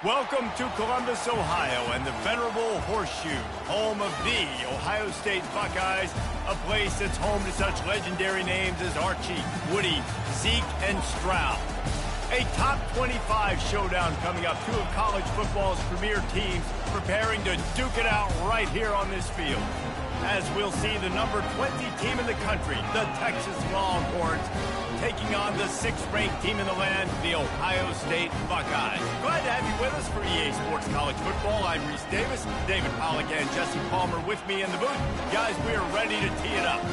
Welcome to Columbus, Ohio, and the venerable Horseshoe, home of the Ohio State Buckeyes, a place that's home to such legendary names as Archie, Woody, Zeke, and Stroud. A top 25 showdown coming up, two of college football's premier teams preparing to duke it out right here on this field. As we'll see the number 20 team in the country, the Texas Longhorns, taking on the 6th-ranked team in the land, the Ohio State Buckeyes. Glad to have you with us for EA Sports College Football. I'm Reese Davis, David Pollack and Jesse Palmer with me in the booth. Guys, we are ready to tee it up.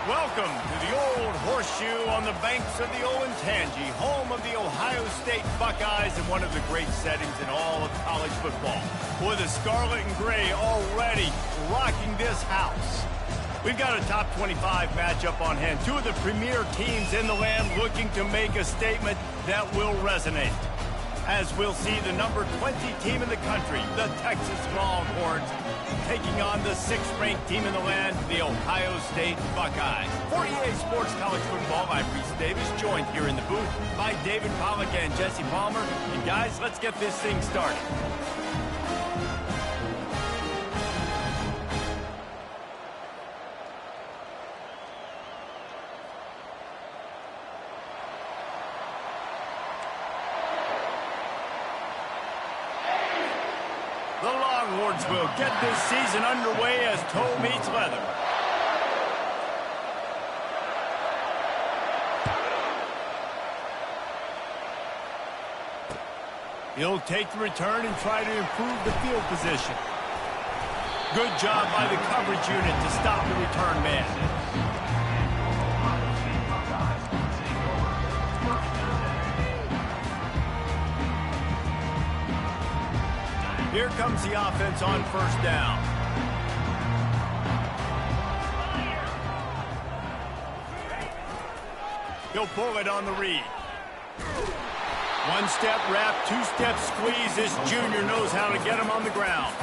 Welcome to the Old Horseshoe on the banks of the Olentangy, home of the Ohio State Buckeyes and one of the great settings in all of college football. Boy, the scarlet and gray already rocking this house. We've got a top 25 matchup on hand. Two of the premier teams in the land looking to make a statement that will resonate. As we'll see the number 20 team in the country, the Texas Longhorns, taking on the 6th-ranked team in the land, the Ohio State Buckeyes. For EA Sports College Football, I'm Reese Davis, joined here in the booth by David Pollack and Jesse Palmer. And guys, let's get this thing started. The Longhorns will get this season underway as toe meets leather. He'll take the return and try to improve the field position. Good job by the coverage unit to stop the return man. Here comes the offense on first down. He'll pull it on the read. One-step wrap, two-step squeeze. This junior knows how to get him on the ground.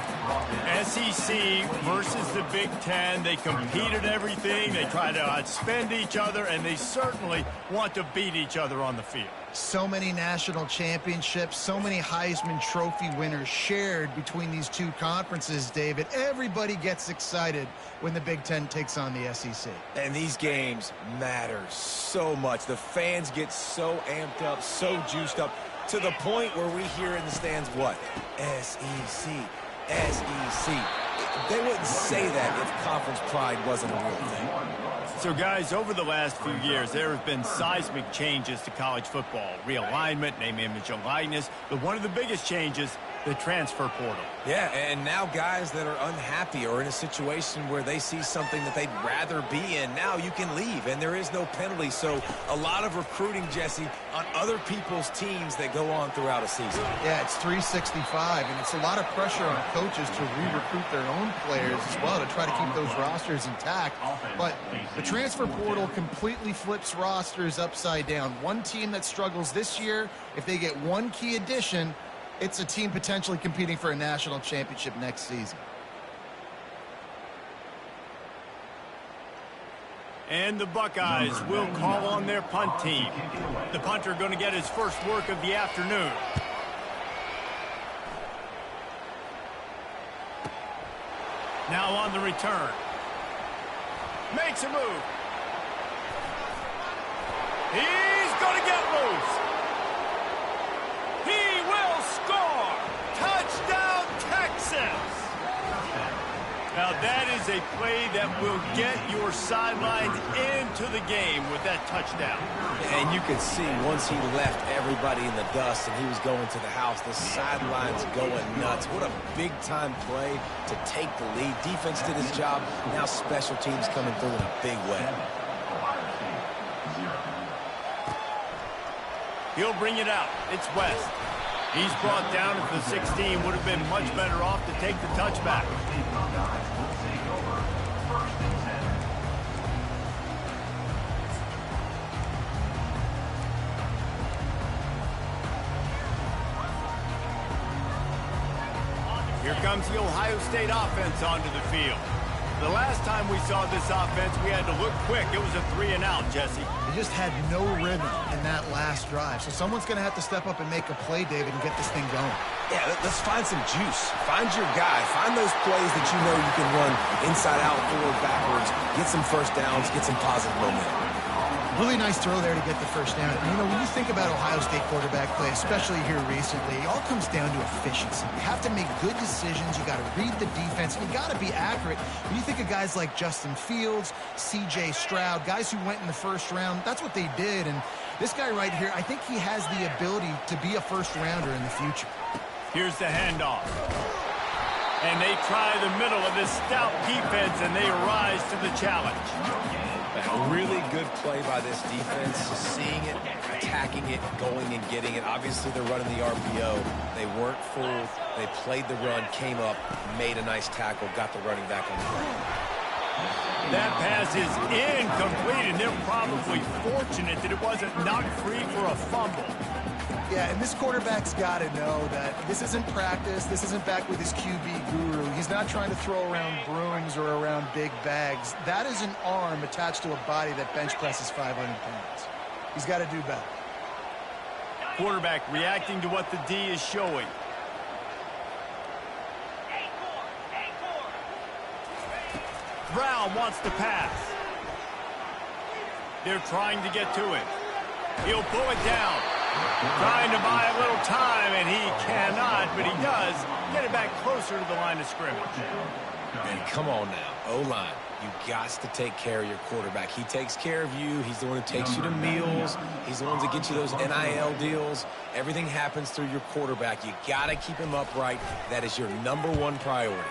SEC versus the Big Ten. They compete at everything. They try to outspend each other, and they certainly want to beat each other on the field. So many national championships, so many Heisman Trophy winners shared between these two conferences, David. Everybody gets excited when the Big Ten takes on the SEC. And these games matter so much. The fans get so amped up, so juiced up, to the point where we hear in the stands, what? SEC, SEC. They wouldn't say that if conference pride wasn't a real thing. So, guys, over the last few years, there have been seismic changes to college football. Realignment, name, image, and likeness. But one of the biggest changes, the transfer portal. Yeah, and now guys that are unhappy or in a situation where they see something that they'd rather be in, now you can leave, and there is no penalty. So a lot of recruiting, Jesse, on other people's teams that go on throughout a season. Yeah, it's 365, and it's a lot of pressure on coaches to re-recruit their own players as well to try to keep those rosters intact. But the transfer portal completely flips rosters upside down. One team that struggles this year, if they get one key addition, it's a team potentially competing for a national championship next season. And the Buckeyes will call on their punt team. The punter going to get his first work of the afternoon. Now on the return. Makes a move. He's going to get loose. He will score. Touchdown, Texas. Now that is a play that will get your sidelines into the game with that touchdown. And you could see once he left everybody in the dust and he was going to the house, the sidelines going nuts. What a big-time play to take the lead. Defense did his job. Now special teams coming through in a big way. He'll bring it out. It's West. He's brought down at the 16. Would have been much better off to take the touchback. Here comes the Ohio State offense onto the field. The last time we saw this offense, we had to look quick. It was a 3-and-out, Jesse. They just had no rhythm in that last drive. So someone's going to have to step up and make a play, David, and get this thing going. Yeah, let's find some juice. Find your guy. Find those plays that you know you can run inside out, forward, backwards. Get some first downs. Get some positive momentum. Really nice throw there to get the first down. And, you know, when you think about Ohio State quarterback play, especially here recently, it all comes down to efficiency. You have to make good decisions. You got to read the defense, and you got to be accurate. When you think of guys like Justin Fields, C.J. Stroud, guys who went in the first round, that's what they did. And this guy right here, I think he has the ability to be a first-rounder in the future. Here's the handoff. And they try the middle of this stout defense, and they rise to the challenge. A really good play by this defense, seeing it, attacking it, going and getting it. Obviously, they're running the RPO. They weren't fooled. They played the run, came up, made a nice tackle, got the running back on the ground. That pass is incomplete, and they're probably fortunate that it wasn't knocked free for a fumble. Yeah, and this quarterback's got to know that this isn't practice. This isn't back with his QB guru. He's not trying to throw around brooms or around big bags. That is an arm attached to a body that bench presses 500 pounds. He's got to do better. Quarterback reacting to what the D is showing. Brown wants to pass. They're trying to get to it. He'll pull it down. Trying to buy a little time, and he cannot, but he does get it back closer to the line of scrimmage. And come on now, O-line. You got to take care of your quarterback. He takes care of you. He's the one who takes you to meals. He's the one that gets you those NIL deals. Everything happens through your quarterback. You got to keep him upright. That is your #1 priority.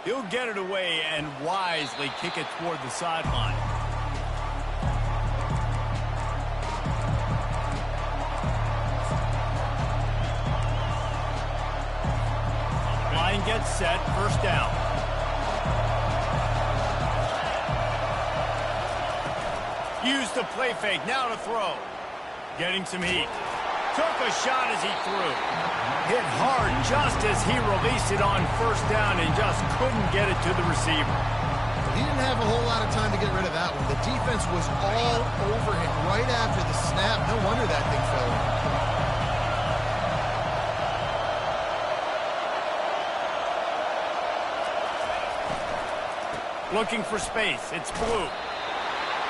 He'll get it away and wisely kick it toward the sideline. Line gets set, first down. Use the play fake, now to throw. Getting some heat. Took a shot as he threw. Hit hard just as he released it on first down and just couldn't get it to the receiver. He didn't have a whole lot of time to get rid of that one. The defense was all over him right after the snap. No wonder that thing fell in. Looking for space. It's blue.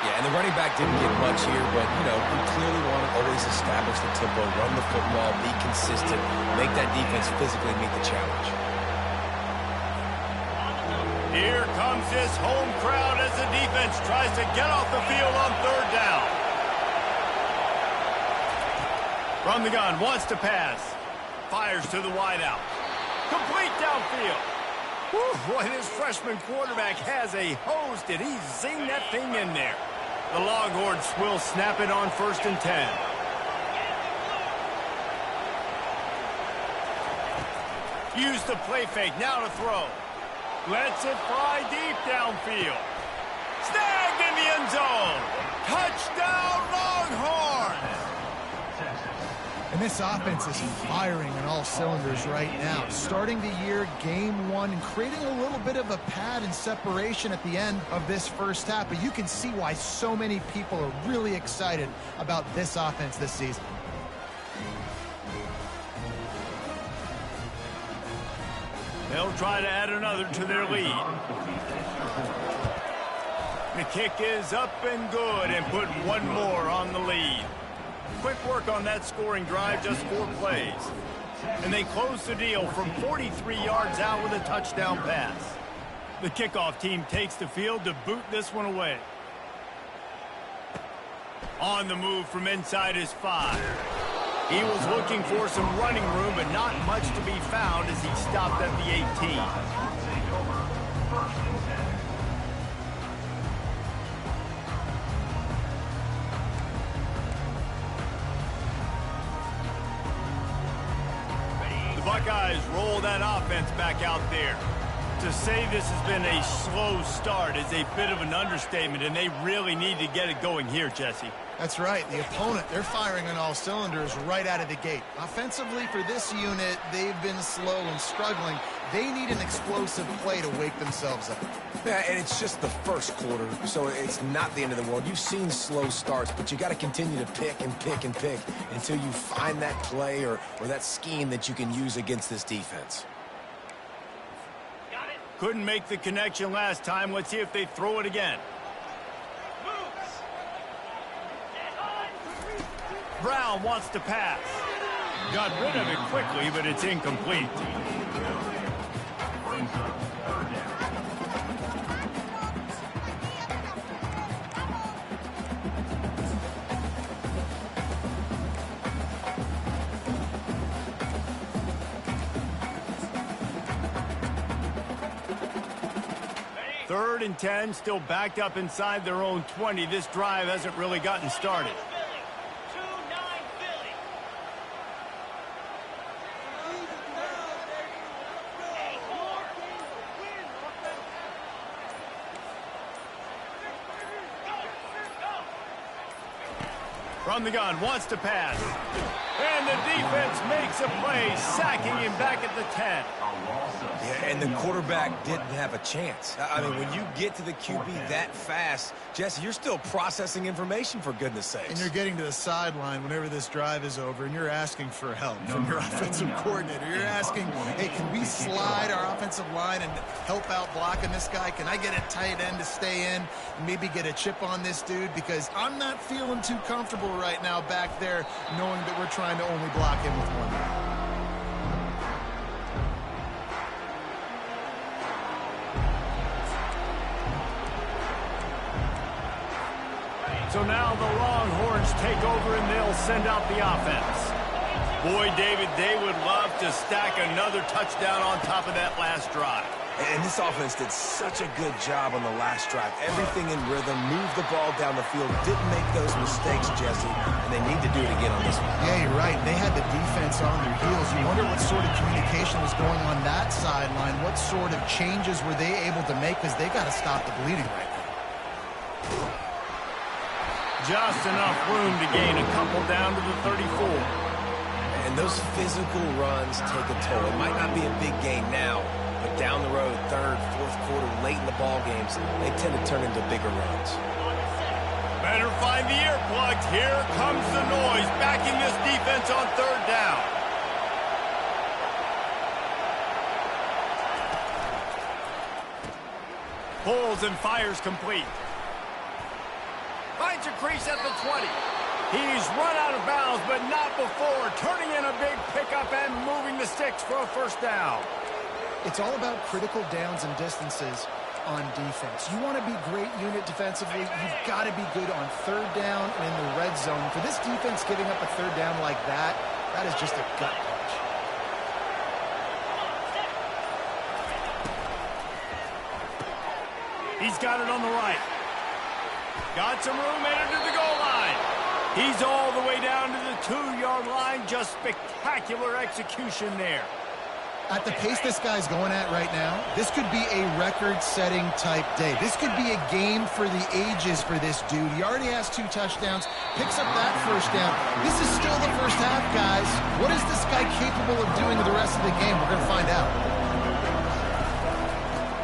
Yeah, and the running back didn't get much here, but, you know, we clearly want to always establish the tempo, run the football, be consistent, make that defense physically meet the challenge. Here comes this home crowd as the defense tries to get off the field on third down. From the gun, wants to pass. Fires to the wideout. Complete downfield. Whew, boy, this freshman quarterback has a hose. Did he zing that thing in there? The Longhorns will snap it on 1st and 10. Use the play fake, now to throw. Lets it fly deep downfield. Snagged in the end zone. Touchdown, Longhorns! And this offense is firing on all cylinders right now. Starting the year, game 1, and creating a little bit of a pad and separation at the end of this first half. But you can see why so many people are really excited about this offense this season. They'll try to add another to their lead. The kick is up and good and put one more on the lead. Quick work on that scoring drive, just 4 plays. And they close the deal from 43 yards out with a touchdown pass. The kickoff team takes the field to boot this one away. On the move from inside his 5. He was looking for some running room, but not much to be found as he stopped at the 18. The Buckeyes roll that offense back out there. To say this has been a slow start is a bit of an understatement, and they really need to get it going here, Jesse. That's right. The opponent, they're firing on all cylinders right out of the gate. Offensively, for this unit, they've been slow and struggling. They need an explosive play to wake themselves up. Yeah, and it's just the first quarter, so it's not the end of the world. You've seen slow starts, but you got to continue to pick and pick and pick until you find that play or that scheme that you can use against this defense. Couldn't make the connection last time. Let's see if they throw it again. Brown wants to pass. Got rid of it quickly, but it's incomplete. Third and 10, still backed up inside their own 20. This drive hasn't really gotten started. From the gun, wants to pass. And the defense makes a play, sacking him back at the 10. Yeah, and the quarterback didn't have a chance. I mean, when you get to the QB that fast, Jesse, you're still processing information, for goodness sakes. And you're getting to the sideline whenever this drive is over, and you're asking for help from your offensive coordinator. You're asking, hey, can we slide our offensive line and help out blocking this guy? Can I get a tight end to stay in and maybe get a chip on this dude? Because I'm not feeling too comfortable right now back there knowing that we're trying to only block him with one. So now the Longhorns take over and they'll send out the offense. Boy, David, they would love to stack another touchdown on top of that last drive. And this offense did such a good job on the last drive. Everything in rhythm, moved the ball down the field, didn't make those mistakes, Jesse, and they need to do it again on this one. Yeah, you're right. They had the defense on their heels. You wonder what sort of communication was going on that sideline. What sort of changes were they able to make, because they got to stop the bleeding right now. Just enough room to gain a couple down to the 34. And those physical runs take a toll. It might not be a big gain now, but down the road, third, fourth quarter, late in the ball games, they tend to turn into bigger runs. Better find the earplugs. Here comes the noise, backing this defense on third down. Pulls and fires complete. Finds a crease at the 20. He's run out of bounds, but not before turning in a big pickup and moving the sticks for a first down. It's all about critical downs and distances on defense. You want to be great unit defensively, you've got to be good on third down and in the red zone. For this defense giving up a third down like that, that is just a gut punch. He's got it on the right. Got some room, headed to the goal line. He's all the way down to the 2-yard line. Just spectacular execution there. At the pace this guy's going at right now, this could be a record-setting type day. This could be a game for the ages for this dude. He already has 2 touchdowns, picks up that first down. This is still the first half, guys. What is this guy capable of doing the rest of the game? We're going to find out.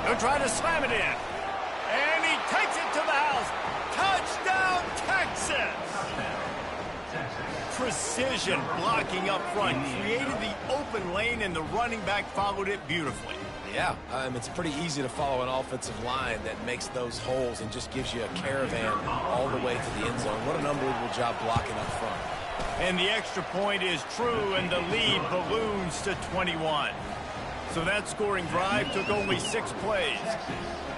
They'll try to slam it in. And he takes it to the house. Touchdown, Texas! Precision blocking up front created the open lane, and the running back followed it beautifully. Yeah, it's pretty easy to follow an offensive line that makes those holes and just gives you a caravan all the way to the end zone. What an unbelievable job blocking up front. And the extra point is true, and the lead balloons to 21. So that scoring drive took only 6 plays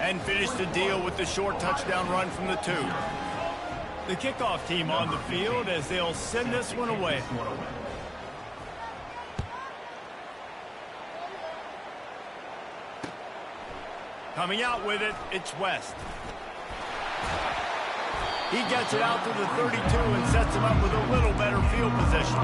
and finished the deal with the short touchdown run from the 2. The kickoff team on the field as they'll send this one away. Coming out with it, it's West. He gets it out to the 32 and sets him up with a little better field position.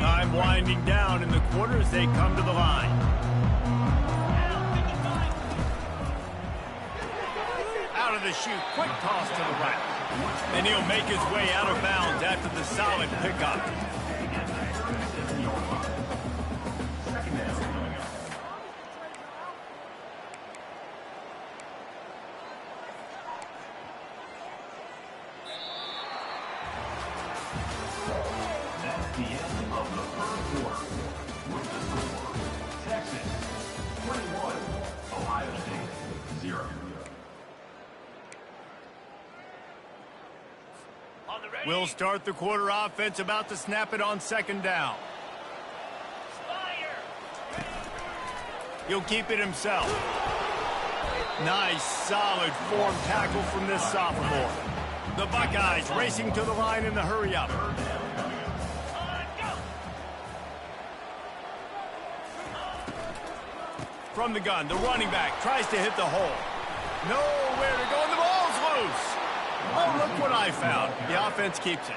Time winding down in the quarter as they come to the line. Out of the chute, quick toss to the right. Then he'll make his way out of bounds after the solid pickup. That's the end of the first quarter. With the score, Texas 21, Ohio State 0. We'll start the quarter offense, about to snap it on 2nd down. He'll keep it himself. Nice, solid form tackle from this sophomore. The Buckeyes racing to the line in the hurry-up. From the gun, the running back tries to hit the hole. Nowhere to go, and the ball's loose. Oh, look what I found. The offense keeps it.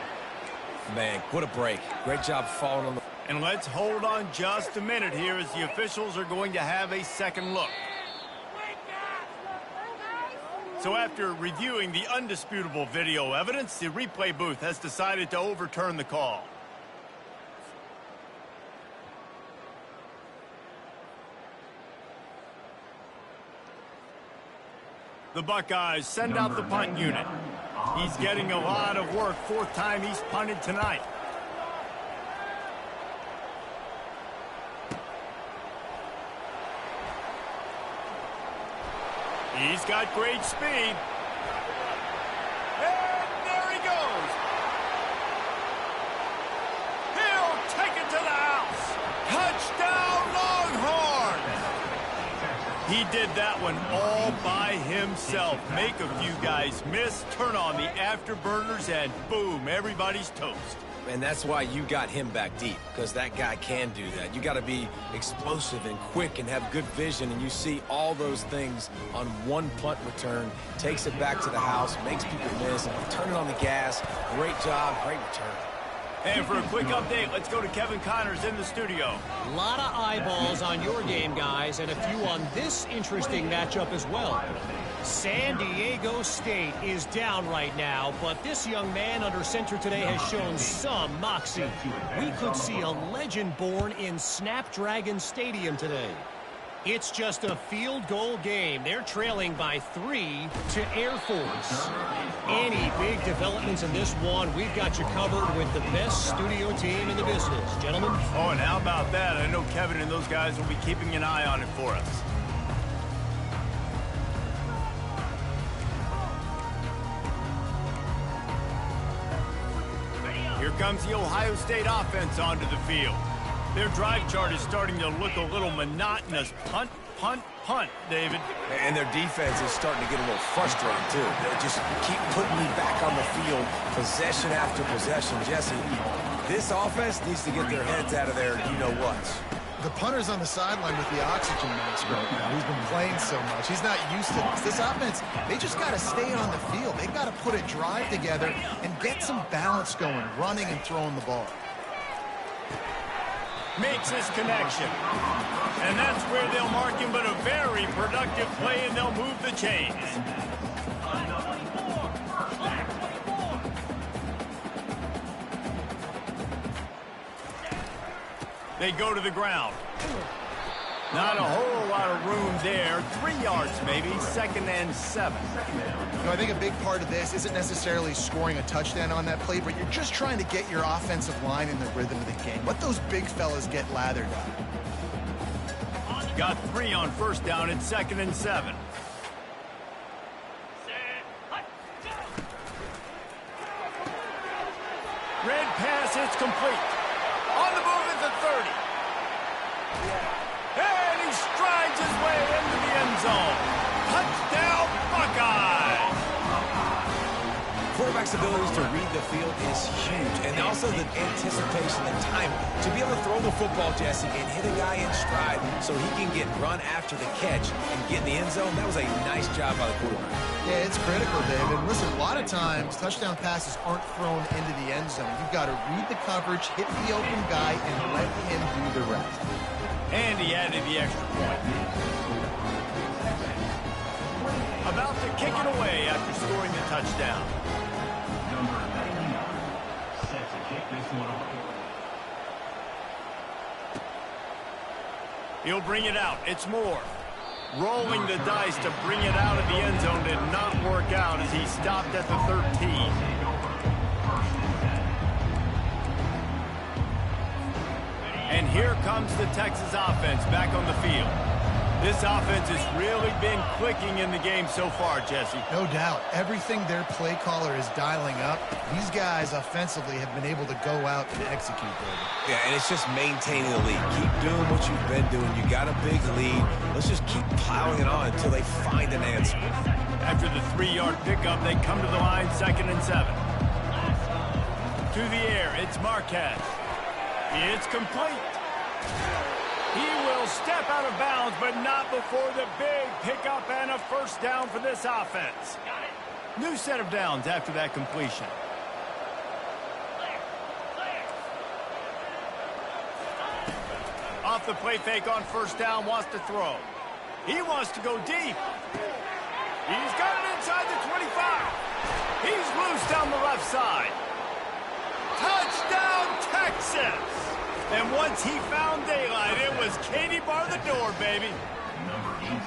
Man, what a break. Great job following on the... And let's hold on just a minute here as the officials are going to have a second look. So after reviewing the undisputable video evidence, the replay booth has decided to overturn the call. The Buckeyes send out the punt unit. He's getting a lot of work. 4th time he's punted tonight. He's got great speed. And there he goes. He'll take it to the house. Touchdown, Longhorns! He did that one all by himself. Make a few guys miss, turn on the afterburners, and boom, everybody's toast. And that's why you got him back deep, because that guy can do that. You got to be explosive and quick and have good vision, and you see all those things on one punt return. Takes it back to the house, makes people miss, turning on the gas. Great job, great return. And for a quick update, let's go to Kevin Connors in the studio. A lot of eyeballs on your game, guys, and a few on this interesting matchup as well. San Diego State is down right now, but this young man under center today has shown some moxie. We could see a legend born in Snapdragon Stadium today. It's just a field goal game. They're trailing by 3 to Air Force. Any big developments in this one, we've got you covered with the best studio team in the business. Gentlemen? Oh, and how about that? I know Kevin and those guys will be keeping an eye on it for us. Here comes the Ohio State offense onto the field. Their drive chart is starting to look a little monotonous. Punt, punt, punt, David. And their defense is starting to get a little frustrated, too. They just keep putting me back on the field, possession after possession. Jesse, this offense needs to get their heads out of their you-know-whats. The punter's on the sideline with the oxygen mask right now. He's been playing so much. He's not used to this. This offense, they just got to stay on the field. They've got to put a drive together and get some balance going, running and throwing the ball. Makes his connection. And that's where they'll mark him, but a very productive play, and they'll move the chains. They go to the ground. Not a whole lot of room there. 3 yards maybe, 2nd and 7. I think a big part of this isn't necessarily scoring a touchdown on that play, but you're just trying to get your offensive line in the rhythm of the game. Let those big fellas get lathered up. Got 3 on 1st down at 2nd and 7. Red pass, it's complete. On the move at the 30. And he strides his way into the end zone. Touchdown, Buckeyes! Quarterback's abilities to read the field is huge, and also the anticipation, the time to be able to throw the football, Jesse, and hit a guy in stride so he can get run after the catch and get in the end zone. That was a nice job by the quarterback. Yeah, it's critical, David. Listen, a lot of times touchdown passes aren't thrown into the end zone. You've got to read the coverage, hit the open guy, and let him do the rest. And he added the extra point. About to kick it away after scoring the touchdown. Number 99, set to kick this one away. He'll bring it out. It's Moore. Rolling the dice to bring it out of the end zone did not work out as he stopped at the 13. And here comes the Texas offense back on the field. This offense has really been clicking in the game so far, Jesse. No doubt. Everything their play caller is dialing up, these guys offensively have been able to go out and execute, David. Yeah, and it's just maintaining the lead. Keep doing what you've been doing. You got a big lead. Let's just keep plowing it on until they find an answer. After the 3-yard pickup, they come to the line, 2nd and 7. To the air, it's Marquez. It's complete. He will step out of bounds, but not before the big pickup and a 1st down for this offense. New set of downs after that completion. Off the play fake on 1st down, wants to throw. He wants to go deep. He's got it inside the 25. He's loose down the left side. Touchdown, Texas! And once he found daylight, it was Katie bar the door, baby.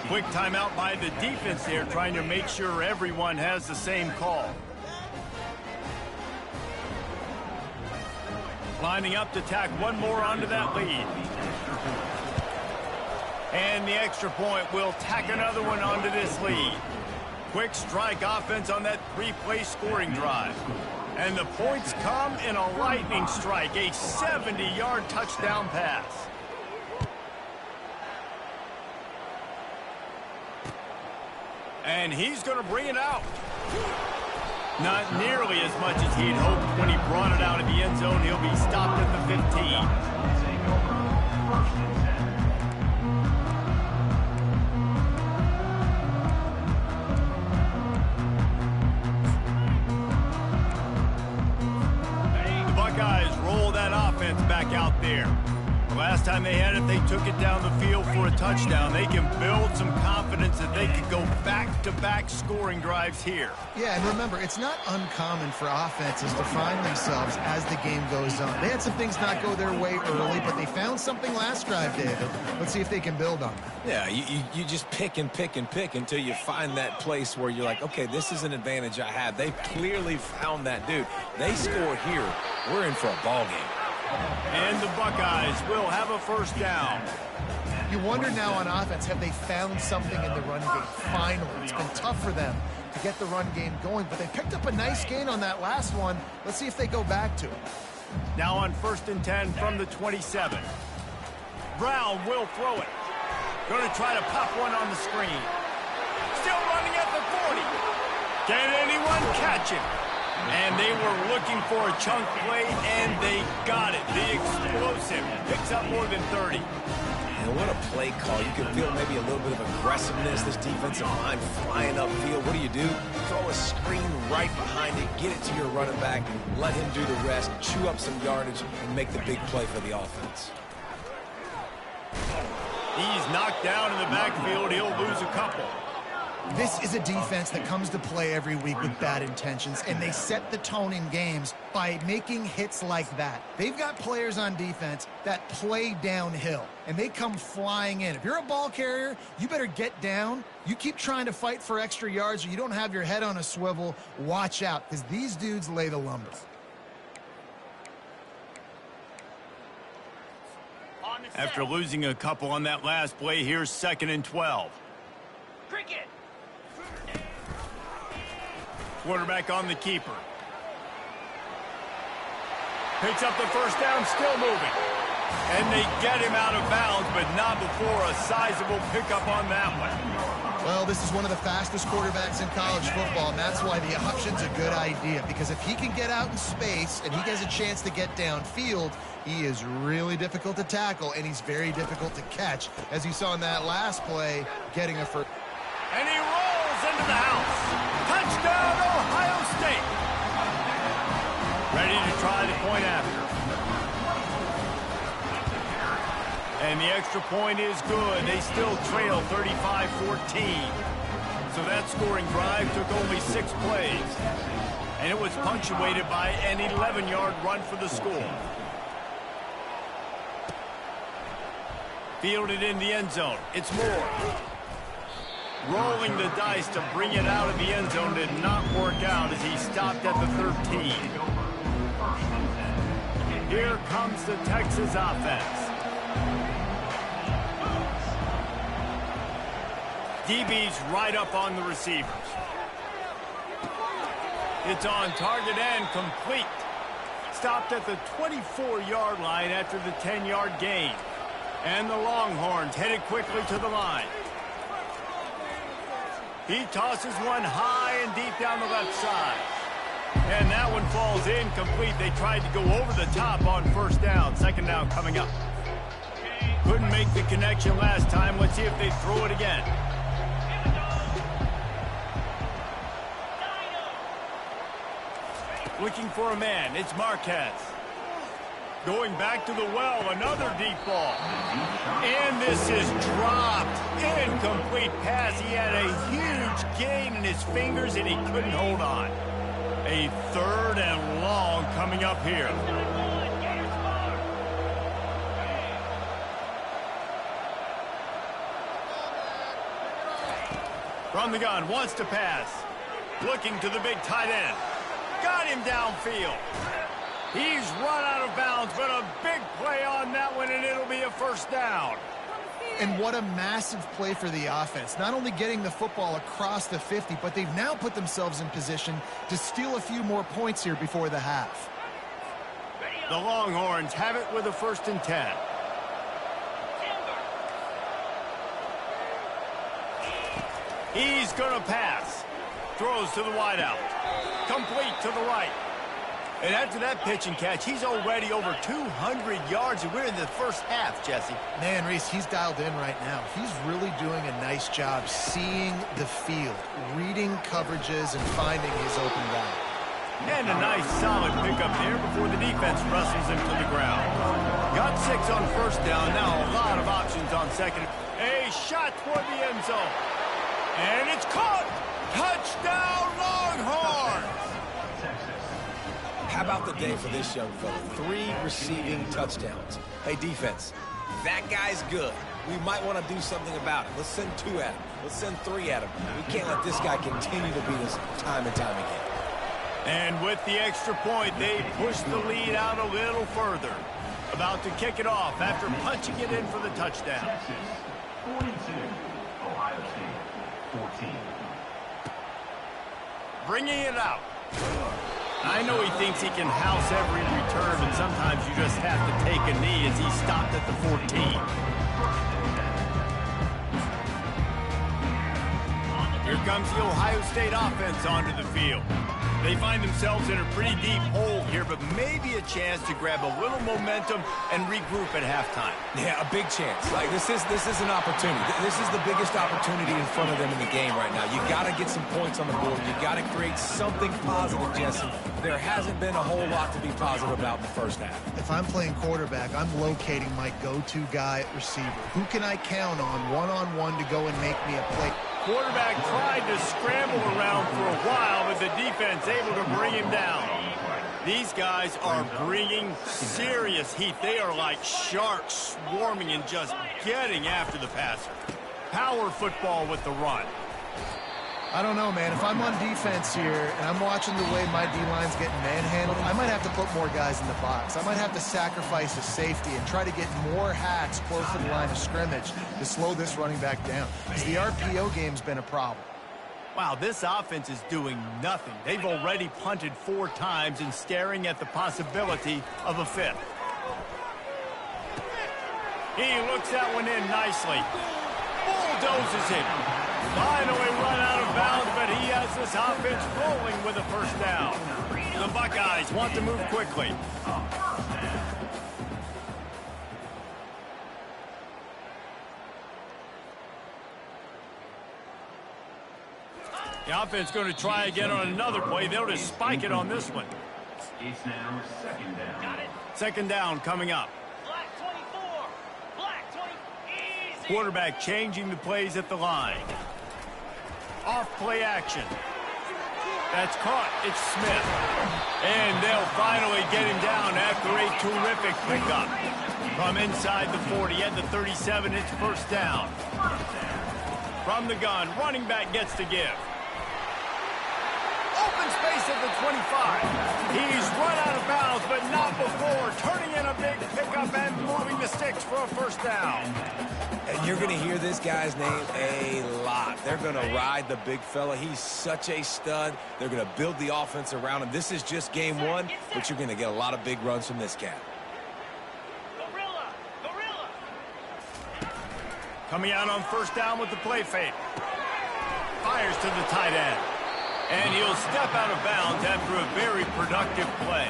Quick timeout by the defense there, trying to make sure everyone has the same call. Lining up to tack one more onto that lead. And the extra point will tack another one onto this lead. Quick strike offense on that 3-play scoring drive. And the points come in a lightning strike, a 70-yard touchdown pass. And he's going to bring it out. Not nearly as much as he'd hoped when he brought it out of the end zone. He'll be stopped at the 15. Back out there. The last time they had it, they took it down the field for a touchdown. They can build some confidence that they could go back-to-back scoring drives here. Yeah, and remember, it's not uncommon for offenses to find themselves as the game goes on. They had some things not go their way early, but they found something last drive, David. Let's see if they can build on that. Yeah, you just pick and pick and pick until you find that place where you're like, okay, this is an advantage I have. They've clearly found that dude. They score here. We're in for a ball game. And the Buckeyes will have a 1st down. You wonder now on offense, have they found something in the run game? Finally, it's been tough for them to get the run game going, but they picked up a nice gain on that last one. Let's see if they go back to it. Now on 1st and 10 from the 27. Brown will throw it. Going to try to pop one on the screen. Still running at the 40. Can anyone catch him? And they were looking for a chunk play, and they got it. The explosive picks up more than 30. And what a play call. You can feel maybe a little bit of aggressiveness. This defensive line flying upfield. What do? Throw a screen right behind it, get it to your running back, let him do the rest, chew up some yardage, and make the big play for the offense. He's knocked down in the backfield. He'll lose a couple. This is a defense that comes to play every week with bad intentions, and they set the tone in games by making hits like that. They've got players on defense that play downhill, and they come flying in. If you're a ball carrier, you better get down. You keep trying to fight for extra yards, or you don't have your head on a swivel. Watch out, because these dudes lay the lumber. After losing a couple on that last play, here's 2nd and 12. Cricket. Quarterback on the keeper. Picks up the first down, still moving. And they get him out of bounds, but not before a sizable pickup on that one. Well, this is one of the fastest quarterbacks in college football, and that's why the option's a good idea, because if he can get out in space and he has a chance to get downfield, he is really difficult to tackle, and he's very difficult to catch, as you saw in that last play, getting a first. And he rolls into the house. Touchdown, Ohio State. Ready to try the point after. And the extra point is good. They still trail 35-14. So that scoring drive took only 6 plays. And it was punctuated by an 11-yard run for the score. Fielded in the end zone. It's Moore. Rolling the dice to bring it out of the end zone did not work out as he stopped at the 13. Here comes the Texas offense. DB's right up on the receivers. It's on target and complete. Stopped at the 24-yard line after the 10-yard gain. And the Longhorns headed quickly to the line. He tosses one high and deep down the left side. And that one falls incomplete. They tried to go over the top on first down. 2nd down coming up. Couldn't make the connection last time. Let's see if they throw it again. Looking for a man. It's Marquez. Going back to the well, another deep ball. And this is dropped. Incomplete pass. He had a huge gain in his fingers, and he couldn't hold on. A 3rd and long coming up here. From the gun, wants to pass. Looking to the big tight end. Got him downfield. He's run out of bounds, but a big play on that one, and it'll be a first down. And what a massive play for the offense. Not only getting the football across the 50, but they've now put themselves in position to steal a few more points here before the half. The Longhorns have it with a 1st and 10. He's going to pass. Throws to the wideout. Complete to the right. And after that pitch and catch, he's already over 200 yards, and we're in the first half, Jesse. Man, Reese, he's dialed in right now. He's really doing a nice job seeing the field, reading coverages, and finding his open guy. And a nice solid pickup there before the defense wrestles him to the ground. Got 6 on first down. Now a lot of options on 2nd. A shot toward the end zone. And it's caught. Touchdown, Longhorns. How about the day for this young fella? 3 receiving touchdowns. Hey, defense, that guy's good. We might want to do something about it. Let's send 2 at him. Let's send 3 at him. We can't let this guy continue to beat us time and time again. And with the extra point, they push the lead out a little further. About to kick it off after punching it in for the touchdown. Texas, 42. Ohio State, 14. Bringing it out. I know he thinks he can house every return, and sometimes you just have to take a knee as he stopped at the 14. Here comes the Ohio State offense onto the field. They find themselves in a pretty deep hole here, but maybe a chance to grab a little momentum and regroup at halftime. Yeah, a big chance. Like this is an opportunity. This is the biggest opportunity in front of them in the game right now. You got to get some points on the board. You got to create something positive, Jesse. There hasn't been a whole lot to be positive about in the first half. If I'm playing quarterback, I'm locating my go-to guy at receiver. Who can I count on one-on-one to go and make me a play? Quarterback tried to scramble around for a while, but the defense able to bring him down. These guys are bringing serious heat. They are like sharks swarming and just getting after the passer. Power football with the run. I don't know, man. If I'm on defense here and I'm watching the way my D-line's getting manhandled, I might have to put more guys in the box. I might have to sacrifice a safety and try to get more hacks close to the line of scrimmage to slow this running back down. Because the RPO game's been a problem. Wow, this offense is doing nothing. They've already punted 4 times and staring at the possibility of a 5th. He looks that one in nicely. Bulldozes it. Finally run out of bounds, but he has this offense rolling with a first down. The Buckeyes want to move quickly. The offense going to try again on another play. They'll just spike it on this one. It's now second down. Second down coming up. Black 24. Black 20. Easy. Quarterback changing the plays at the line. Off play action. That's caught. It's Smith. And they'll finally get him down after a terrific pickup. From inside the 40 at the 37, it's first down. From the gun, running back gets to give. Open space at the 25. He's run out of bounds, but not before turning in a big pickup and moving the sticks for a first down. And you're going to hear this guy's name a lot. They're going to ride the big fella. He's such a stud. They're going to build the offense around him. This is just game 1, but you're going to get a lot of big runs from this cat. Gorilla. Gorilla. Coming out on first down with the play fake. Fires to the tight end. And he'll step out of bounds after a very productive play.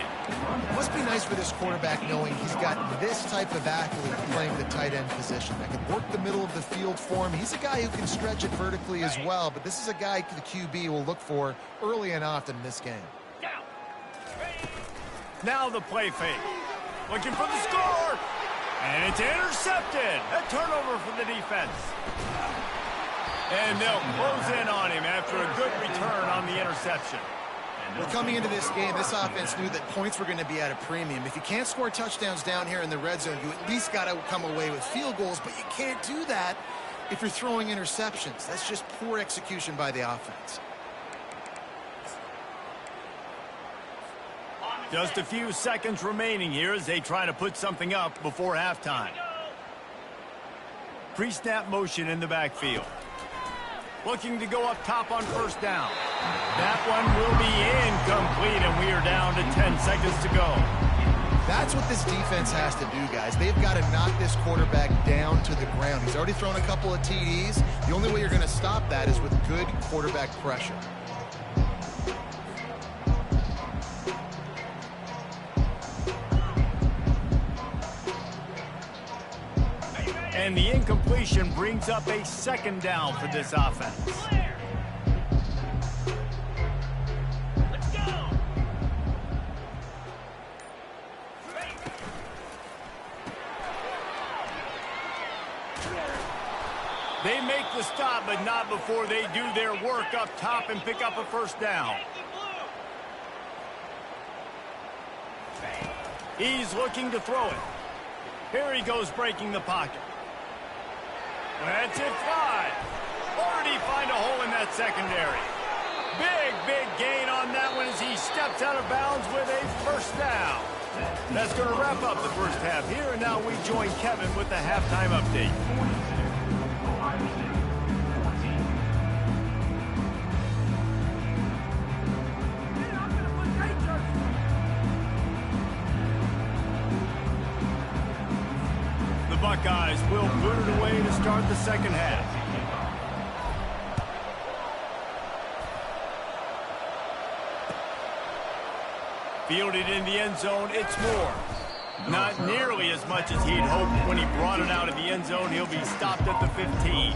Must be nice for this quarterback knowing he's got this type of athlete playing the tight end position that can work the middle of the field for him. He's a guy who can stretch it vertically as well, but this is a guy the QB will look for early and often in this game. Now the play fake. Looking for the score. And it's intercepted. A turnover for the defense. And they'll close in on him after a good return on the interception. Well, coming into this game, this offense knew that points were going to be at a premium. If you can't score touchdowns down here in the red zone, you at least got to come away with field goals, but you can't do that if you're throwing interceptions. That's just poor execution by the offense. Just a few seconds remaining here as they try to put something up before halftime. Pre-snap motion in the backfield. Looking to go up top on first down. That one will be incomplete, and we are down to 10 seconds to go. That's what this defense has to do, guys. They've got to knock this quarterback down to the ground. He's already thrown a couple of TDs. The only way you're going to stop that is with good quarterback pressure. And the incompletion brings up a second down for this offense. Let's go. They make the stop, but not before they do their work up top and pick up a first down. He's looking to throw it. Here he goes breaking the pocket. That's it, 5. Already find a hole in that secondary. Big gain on that one as he steps out of bounds with a first down. That's going to wrap up the first half here, and now we join Kevin with the halftime update. Buckeyes will boot it away to start the second half. Fielded in the end zone, it's Moore. Not nearly as much as he'd hoped when he brought it out of the end zone. He'll be stopped at the 15.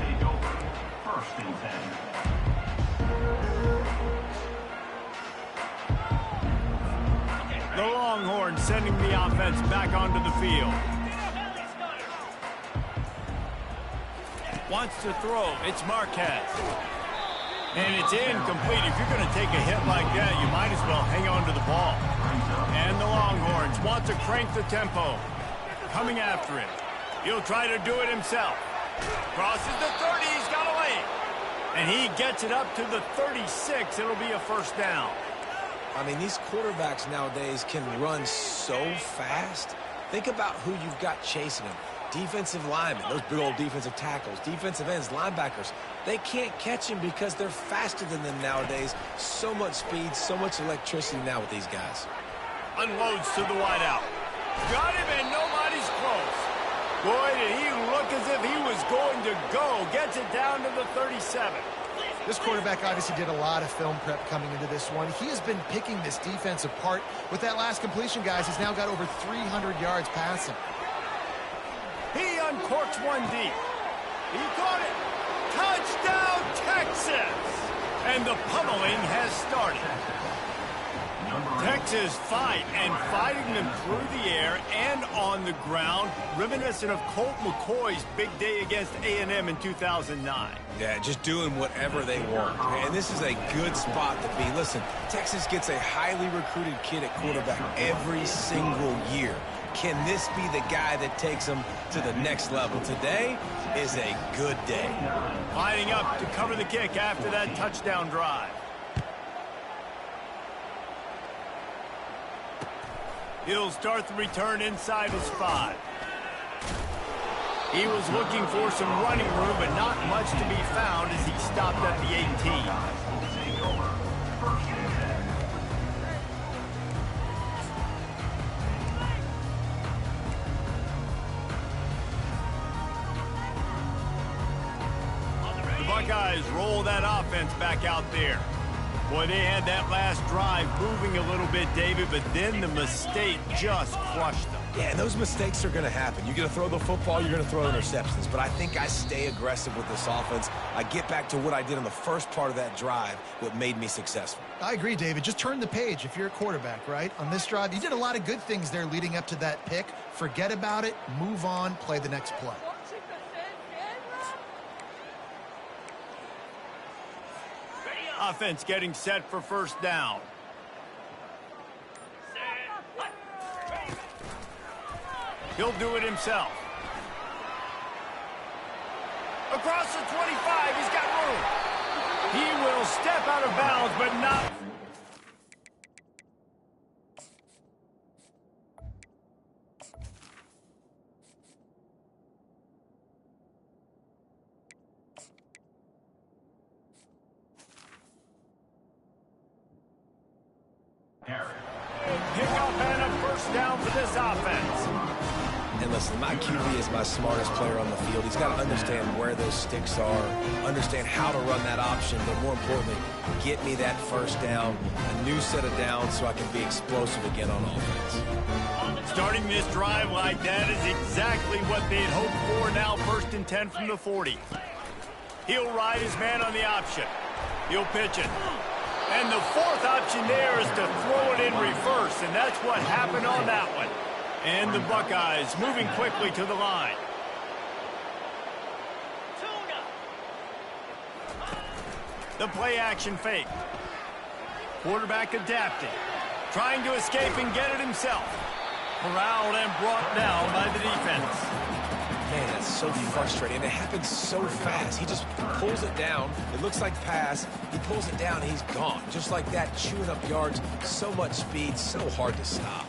First and 10. The Longhorns sending the offense back onto the field. wants to throw. It's Marquez. And it's incomplete. If you're going to take a hit like that, you might as well hang on to the ball. And the Longhorns want to crank the tempo. Coming after it. He'll try to do it himself. Crosses the 30. He's got a lane. And he gets it up to the 36. It'll be a first down. I mean, these quarterbacks nowadays can run so fast. Think about who you've got chasing them. Defensive linemen, those big old defensive tackles, defensive ends, linebackers. They can't catch him because they're faster than them nowadays. So much speed, so much electricity now with these guys. Unloads to the wideout. Got him and nobody's close. Boy, did he look as if he was going to go. Gets it down to the 37. This quarterback obviously did a lot of film prep coming into this one. He has been picking this defense apart. With that last completion, guys, he's now got over 300 yards passing. He uncorks one deep. He caught it. Touchdown, Texas! And the pummeling has started. Texas fighting them through the air and on the ground, reminiscent of Colt McCoy's big day against A&M in 2009. Yeah, just doing whatever they want. And this is a good spot to be. Listen, Texas gets a highly recruited kid at quarterback every single year. Can this be the guy that takes them to the next level? Today is a good day. Lining up to cover the kick after that touchdown drive. He'll start the return inside his 5. He was looking for some running room, but not much to be found as he stopped at the 18. The Buckeyes roll that offense back out there. Boy, they had that last drive moving a little bit, David, but then the mistake just crushed them. Yeah, and those mistakes are going to happen. You're going to throw the football, you're going to throw interceptions. But I think I stay aggressive with this offense. I get back to what I did on the first part of that drive, what made me successful. I agree, David. Just turn the page if you're a quarterback, right? On this drive, you did a lot of good things there leading up to that pick. Forget about it, move on, play the next play. Offense getting set for first down. He'll do it himself. Across the 25, he's got room. He will step out of bounds, but not... Pick up and a first down for this offense. And listen, my QB is my smartest player on the field. He's got to understand where those sticks are, understand how to run that option, but more importantly, get me that first down, a new set of downs so I can be explosive again on offense. Starting this drive like that is exactly what they'd hoped for. Now 1st and 10 from the 40. He'll ride his man on the option. He'll pitch it. And the 4th option there is to throw it in reverse, and that's what happened on that one. And the Buckeyes moving quickly to the line. The play action fake. Quarterback adapting. Trying to escape and get it himself. Corralled and brought down by the defense. Man, that's so frustrating. And it happens so fast. He just pulls it down. It looks like pass. He pulls it down, and he's gone. Just like that, chewing up yards. So much speed, so hard to stop.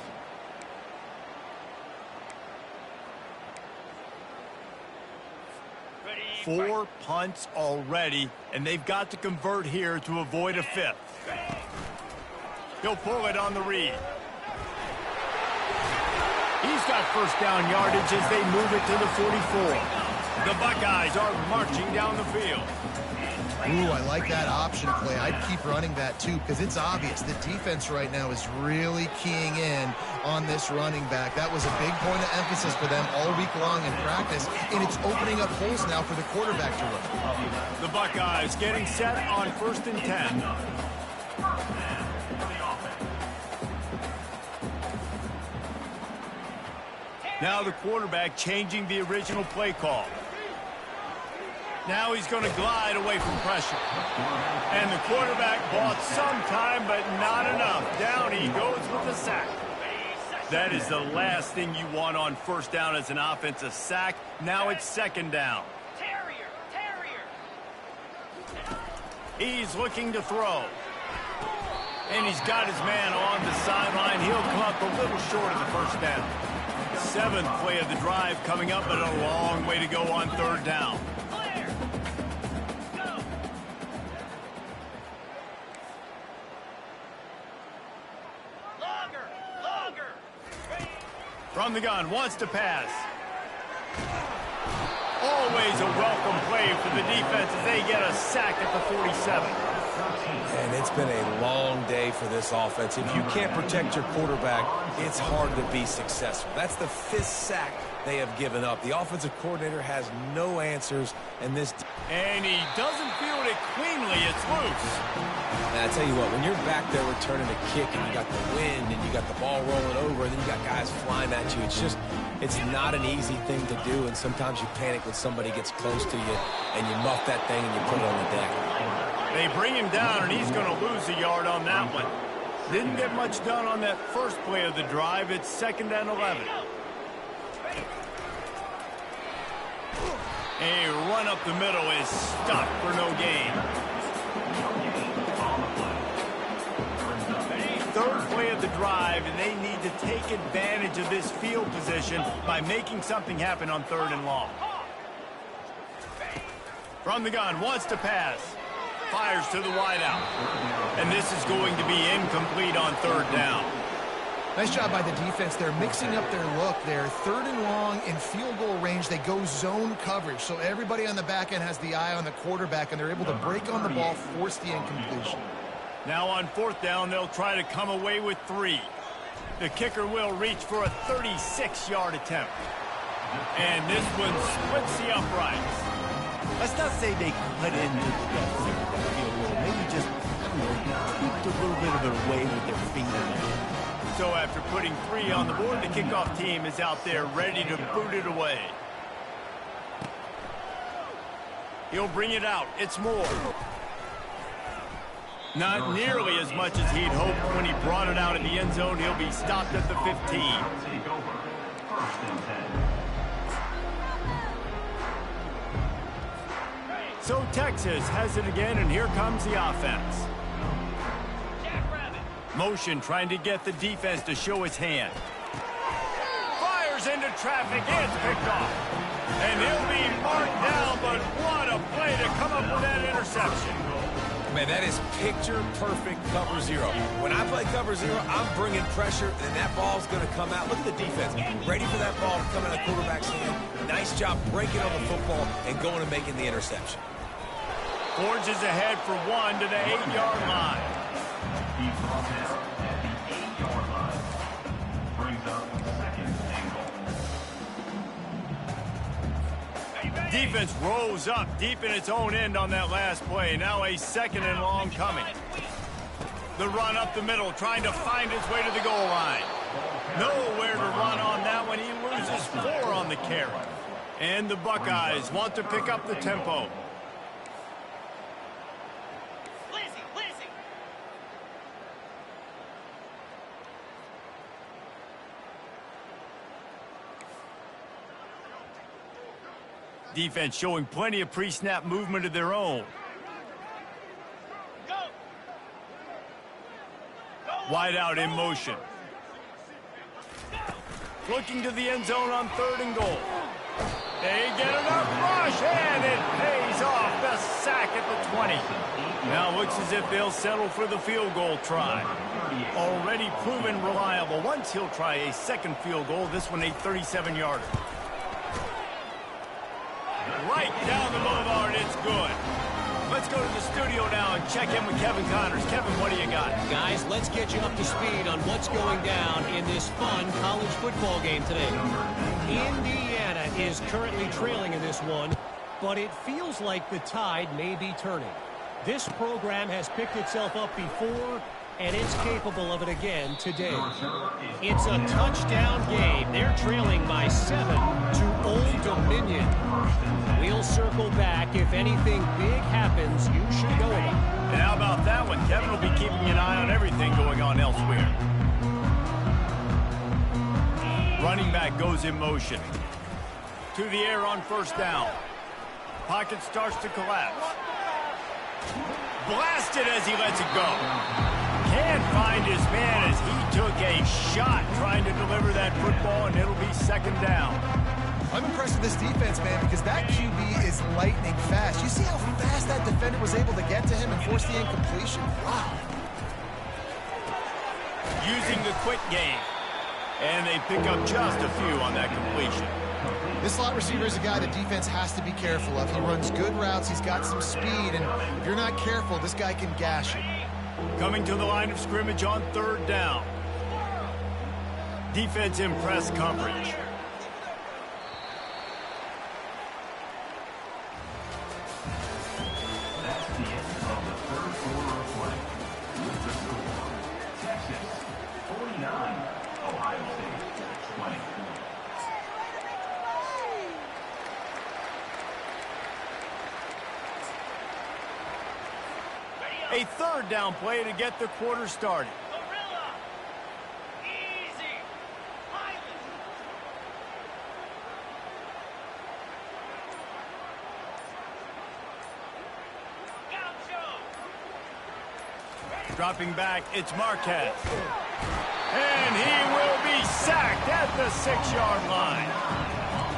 Four punts already, and they've got to convert here to avoid a 5th. He'll pull it on the read. He's got first down yardage as they move it to the 44. The Buckeyes are marching down the field. Ooh, I like that option play. I'd keep running that too because it's obvious the defense right now is really keying in on this running back. That was a big point of emphasis for them all week long in practice, and it's opening up holes now for the quarterback to run. The Buckeyes getting set on 1st and 10. Now the quarterback changing the original play call. Now he's going to glide away from pressure. And the quarterback bought some time, but not enough. Down he goes with the sack. That is the last thing you want on first down as an offensive sack. Now it's second down. Terrier. He's looking to throw. And he's got his man on the sideline. He'll come up a little short of the first down. Seventh play of the drive coming up, but a long way to go on third down. Clear. Go. Longer. From the gun, wants to pass. Always a welcome play for the defense as they get a sack at the 47. And it's been a long day for this offense. If you can't protect your quarterback, it's hard to be successful. That's the 5th sack they have given up. The offensive coordinator has no answers, and he doesn't field it cleanly. It's loose. And I tell you what, when you're back there returning a kick and you got the wind and you got the ball rolling over and then you got guys flying at you, it's not an easy thing to do, and sometimes you panic when somebody gets close to you and you muff that thing and you put it on the deck. They bring him down, and he's going to lose a yard on that one. Didn't get much done on that first play of the drive. It's 2nd and 11. A run up the middle is stuck for no gain. Third play of the drive, and they need to take advantage of this field position by making something happen on 3rd and long. From the gun, wants to pass. Fires to the wideout. And this is going to be incomplete on 3rd down. Nice job by the defense. They're mixing up their look there. 3rd and long in field goal range. They go zone coverage. So everybody on the back end has the eye on the quarterback, and they're able to break on the ball, force the incompletion. Now on 4th down, they'll try to come away with 3. The kicker will reach for a 36-yard attempt. And this one splits the uprights. Let's not say they cut into the field goal. Maybe just, tweaked a little bit of it away with their finger. So after putting 3 on the board, the kickoff team is out there ready to boot it away. He'll bring it out. It's more. Not nearly as much as he'd hoped when he brought it out in the end zone. He'll be stopped at the 15. Take over. 1st and 10. So Texas has it again, and here comes the offense. Jackrabbit. Motion trying to get the defense to show his hand. Fires into traffic. It's picked off. And he'll be marked down, but what a play to come up with that interception. Man, that is picture-perfect cover 0. When I play cover 0, I'm bringing pressure, and that ball's going to come out. Look at the defense. Ready for that ball to come out of the quarterback's hand. Nice job breaking on the football and going and making the interception. Forges ahead for 1 to the 8-yard line. He brought it at the 8-yard line. Brings up 2nd and goal. Defense rose up deep in its own end on that last play. Now a 2nd and long coming. The run up the middle, trying to find his way to the goal line. Nowhere to run on that one. He loses 4 on the carry. And the Buckeyes want to pick up the tempo. Lizzie. Defense showing plenty of pre-snap movement of their own. Go. Wide out in motion. Looking to the end zone on 3rd and goal. They get enough rush, and it pays off. The sack at the 20. Now looks as if they'll settle for the field goal try. Already proven reliable. Once he'll try a 2nd field goal, this one a 37-yarder. Right down the boulevard, it's good. Let's go to the studio now and check in with Kevin Connors. Kevin, what do you got? Guys, let's get you up to speed on what's going down in this fun college football game today. Indiana is currently trailing in this one, but it feels like the tide may be turning. This program has picked itself up before, and it's capable of it again today. It's a touchdown game. They're trailing by 7 to Old Dominion. We'll circle back. If anything big happens, you should know about it. And how about that one? Kevin will be keeping an eye on everything going on elsewhere. Running back goes in motion. To the air on first down. Pocket starts to collapse. Blasted as he lets it go. Can't find his man as he took a shot trying to deliver that football, and it'll be second down. I'm impressed with this defense, man, because that QB is lightning fast. You see how fast that defender was able to get to him and force the incompletion? Wow. Using the quick game. And they pick up just a few on that completion. This slot receiver is a guy the defense has to be careful of. He runs good routes. He's got some speed, and if you're not careful, this guy can gash you. Coming to the line of scrimmage on third down. Defense in press coverage. That's the end of the third quarter of play. With the score, Texas 49, Ohio State 20. A third down play to get the quarter started. Gorilla. Easy. Pilot. Gaucho. Dropping back, it's Marquez. And he will be sacked at the 6-yard line.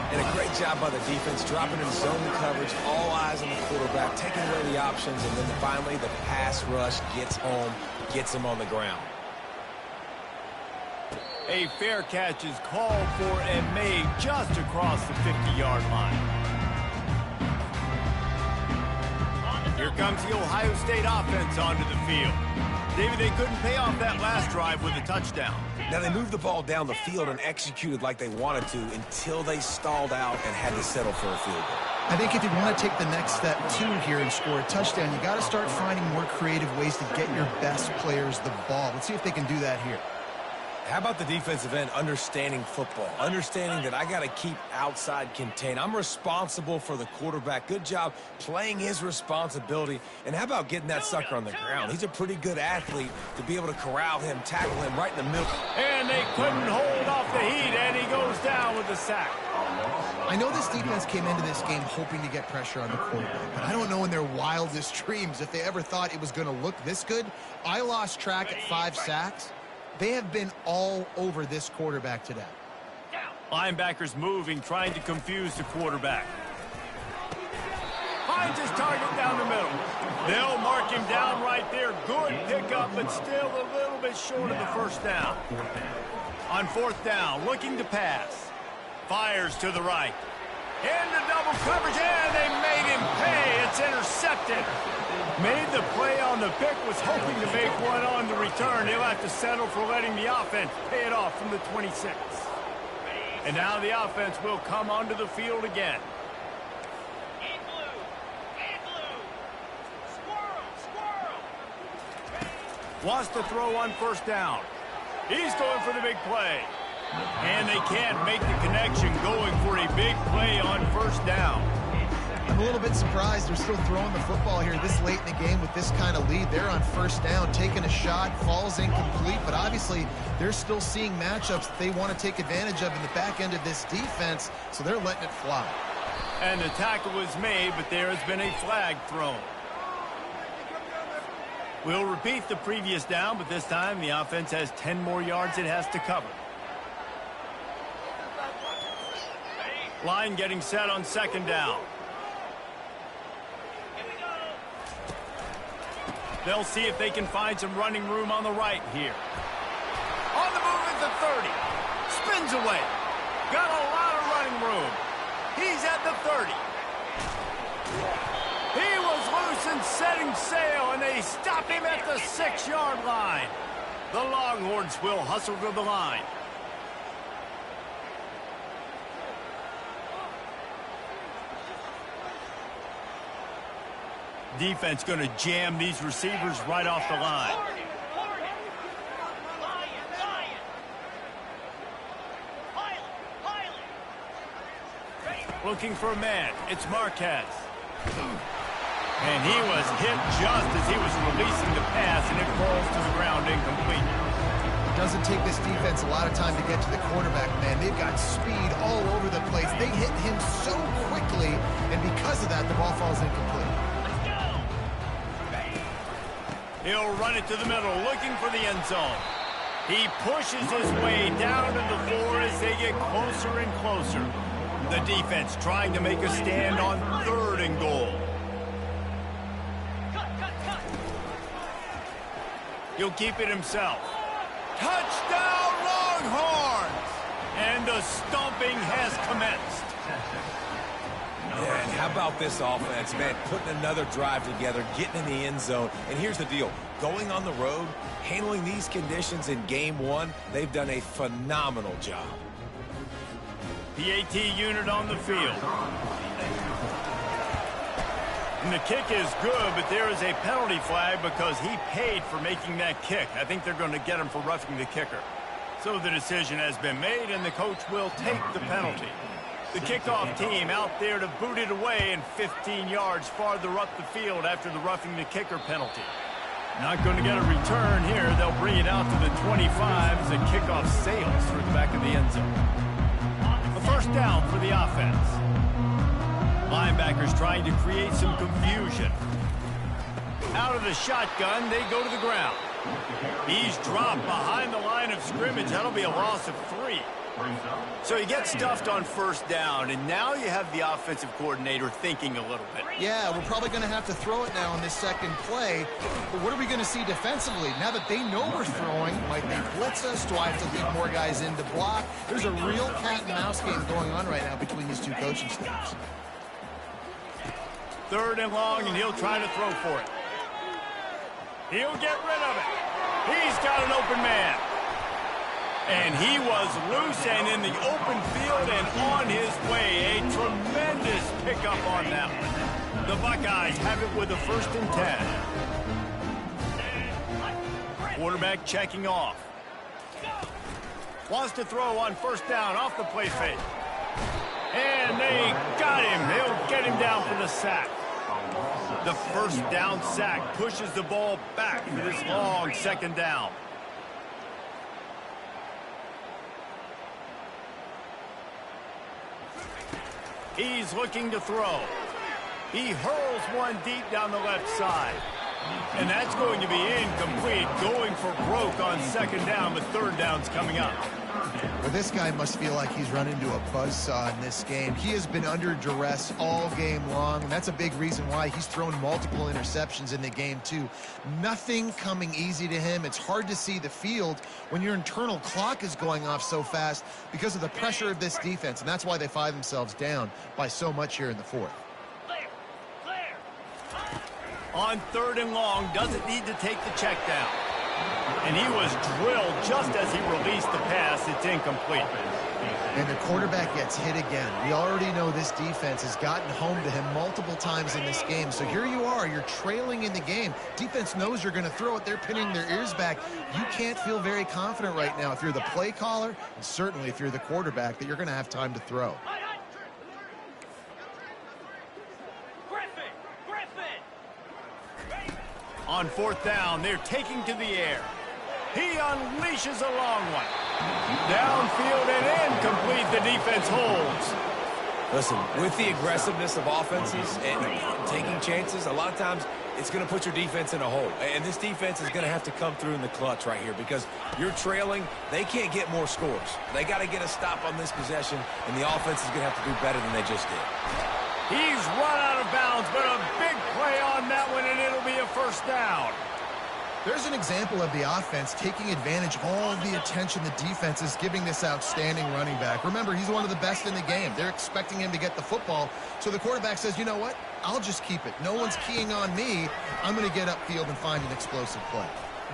And a great job by the defense, dropping in zone coverage, all eyes on the quarterback, taking away the options, and then finally the pass rush gets home, gets him on the ground. A fair catch is called for and made just across the 50-yard line. Here comes the Ohio State offense onto the field. David, they couldn't pay off that last drive with a touchdown. Now, they moved the ball down the field and executed like they wanted to until they stalled out and had to settle for a field goal. I think if you want to take the next step, too, here and score a touchdown, you got to start finding more creative ways to get your best players the ball. Let's see if they can do that here. How about the defensive end understanding football, understanding that I got to keep outside contained. I'm responsible for the quarterback. Good job playing his responsibility. And how about getting that sucker on the ground? He's a pretty good athlete to be able to corral him, tackle him right in the middle. And they couldn't hold off the heat, and he goes down with the sack. I know this defense came into this game hoping to get pressure on the quarterback, but I don't know in their wildest dreams if they ever thought it was going to look this good. I lost track at 5 sacks. They have been all over this quarterback today. Linebackers moving, trying to confuse the quarterback. Finds his target down the middle. They'll mark him down right there. Good pickup, but still a little bit short of the first down. On fourth down, looking to pass. Fires to the right. Into double coverage, and they made him pay. It's intercepted. Made the play on the pick, was hoping to make one on the return. He'll have to settle for letting the offense pay it off from the 26. And now the offense will come onto the field again. Igloo. Igloo. Squirrel. Squirrel. Wants to throw on first down. He's going for the big play. And they can't make the connection, going for a big play on first down. I'm a little bit surprised they're still throwing the football here this late in the game with this kind of lead. They're on first down, taking a shot, falls incomplete, but obviously they're still seeing matchups that they want to take advantage of in the back end of this defense, so they're letting it fly. And the tackle was made, but there has been a flag thrown. We'll repeat the previous down, but this time the offense has 10 more yards it has to cover. Line getting set on second down. They'll see if they can find some running room on the right here. On the move at the 30. Spins away. Got a lot of running room. He's at the 30. He was loose and setting sail, and they stop him at the 6-yard line. The Longhorns will hustle to the line. Defense going to jam these receivers right off the line. looking for a man. It's Marquez. And he was hit just as he was releasing the pass, and it falls to the ground incomplete. Doesn't take this defense a lot of time to get to the quarterback, man. They've got speed all over the place. They hit him so quickly, and because of that, the ball falls incomplete. He'll run it to the middle, looking for the end zone. He pushes his way down to the floor as they get closer and closer. The defense trying to make a stand on 3rd and goal. He'll keep it himself. Touchdown, Longhorns! And the stomping has commenced. Yeah, and how about this offense, man? Putting another drive together, getting in the end zone. And here's the deal. Going on the road, handling these conditions in game 1, they've done a phenomenal job. PAT unit on the field. And the kick is good, but there is a penalty flag because he paid for making that kick. I think they're going to get him for roughing the kicker. So the decision has been made, and the coach will take the penalty. The kickoff team out there to boot it away and 15 yards farther up the field after the roughing the kicker penalty. Not going to get a return here. They'll bring it out to the 25 as the kickoff sails through the back of the end zone. A first down for the offense. Linebackers trying to create some confusion. Out of the shotgun, they go to the ground. He's dropped behind the line of scrimmage. That'll be a loss of 3. So he gets stuffed on first down, and now you have the offensive coordinator thinking a little bit. Yeah, we're probably going to have to throw it now on this second play. But what are we going to see defensively? Now that they know we're throwing, might they blitz us? Do I have to leave more guys in to block? There's a real cat and mouse game going on right now between these two coaching staffs. 3rd and long, and he'll try to throw for it. He'll get rid of it. He's got an open man. And he was loose and in the open field and on his way. A tremendous pickup on that one. The Buckeyes have it with a 1st and 10. Quarterback checking off. Wants to throw on first down off the play fake. And they got him. They'll get him down for the sack. The first down sack pushes the ball back for this long 2nd down. He's looking to throw. He hurls one deep down the left side. And that's going to be incomplete, going for broke on 2nd down, but 3rd down's coming up. Well, this guy must feel like he's run into a buzzsaw in this game. He has been under duress all game long, and that's a big reason why he's thrown multiple interceptions in the game, too. Nothing coming easy to him. It's hard to see the field when your internal clock is going off so fast because of the pressure of this defense, and that's why they find themselves down by so much here in the 4th. On 3rd and long, doesn't need to take the check down. And he was drilled just as he released the pass. It's incomplete. And the quarterback gets hit again. We already know this defense has gotten home to him multiple times in this game. So here you are. You're trailing in the game. Defense knows you're going to throw it. They're pinning their ears back. You can't feel very confident right now if you're the play caller, and certainly if you're the quarterback, that you're going to have time to throw. On 4th down, they're taking to the air. He unleashes a long one. Downfield and incomplete. The defense holds. Listen, with the aggressiveness of offenses and taking chances, a lot of times it's going to put your defense in a hole. And this defense is going to have to come through in the clutch right here because you're trailing. They can't get more scores. They got to get a stop on this possession, and the offense is going to have to do better than they just did. He's run out of bounds, but a big play on that one, and it'll be a 1st down. There's an example of the offense taking advantage of all of the attention the defense is giving this outstanding running back. Remember, he's one of the best in the game. They're expecting him to get the football, so the quarterback says, you know what? I'll just keep it. No one's keying on me. I'm going to get upfield and find an explosive play.